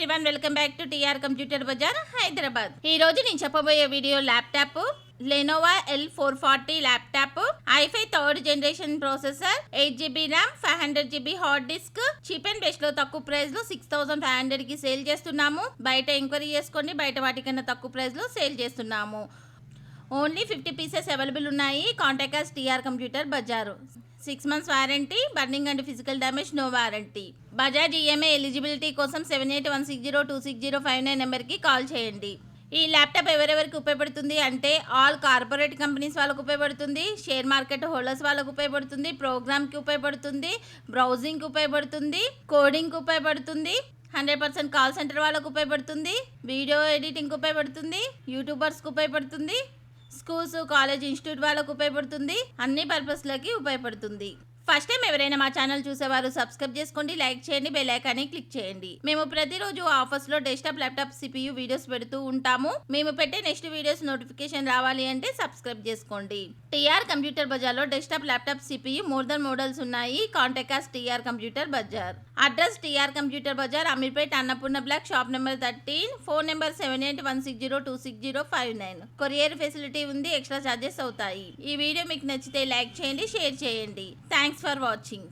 Everyone, welcome back to TR computer Bazaar Hyderabad. ఈ రోజు నేను చెప్పబోయే video laptop Lenovo L440 laptop, i5 third generation processor, 8GB RAM, 500GB hard disk, cheap and best లో తక్కువ price లో 6500 కి సేల్ చేస్తున్నాము. బయట ఎంక్వైరీ చేసుకోండి, బయట వాటికన్నా తక్కువ ప్రైస్ లో సేల్ చేస్తున్నాము. ఓన్లీ 50 పీసెస్ అవైలబుల్ ఉన్నాయి. Contact us TR computer Bazaar. 6 months warranty, burning and physical damage no warranty. Bajaj EMI eligibility కోసం 7816026059 నెంబర్కి కాల్ చేయండి. ఈ ల్యాప్టాప్ ఎవరెవరికి ఉపయోగపడుతుంది అంటే ఆల్ కార్పొరేట్ కంపెనీస్ వాళ్ళకు ఉపయోగపడుతుంది, షేర్ మార్కెట్ హోల్డర్స్ వాళ్ళకు ఉపయోగపడుతుంది, ప్రోగ్రామ్కి ఉపయోగపడుతుంది, బ్రౌజింగ్కి ఉపయోగపడుతుంది, కోడింగ్కి ఉపయోగపడుతుంది, 100% కాల్ సెంటర్ వాళ్ళకు ఉపయోగపడుతుంది, వీడియో ఎడిటింగ్కి ఉపయోగపడుతుంది, యూట్యూబర్స్కి ఉపయోగపడుతుంది, స్కూల్స్ కాలేజ్ ఇన్స్టిట్యూట్ వాళ్ళకు ఉపయోగపడుతుంది, అన్ని పర్పస్లకి ఉపయోగపడుతుంది. ఫస్ట్ టైం ఎవరైనా మా ఛానల్ చూసేవారు సబ్స్క్రైబ్ చేసుకోండి, లైక్ చేయండి, బెల్ ఐకాన్ని క్లిక్ చేయండి. మేము ప్రతిరోజు ఆఫర్స్ లో డెస్క్టాప్, ల్యాప్టాప్, CPU వీడియోస్ పెడుతూ ఉంటాము. మేము పెట్టే నెక్స్ట్ వీడియోస్ నోటిఫికేషన్ రావాలి అంటే సబ్స్క్రైబ్ చేసుకోండి. టీఆర్ కంప్యూటర్ బజార్ లో డెస్క్టాప్, ల్యాప్టాప్, CPU మోడల్స్ ఉన్నాయి. Contact us TR computer Bazaar. Address TR computer Bazaar, Ameerpet, Annapurna block, shop number 13, phone number 7816026059. Courier facility ఉంది, ఎక్స్ట్రా చార్జెస్ అవుతాయి. ఈ వీడియో మీకు నచ్చితే లైక్ చేయండి, షేర్ చేయండి. Thanks for watching.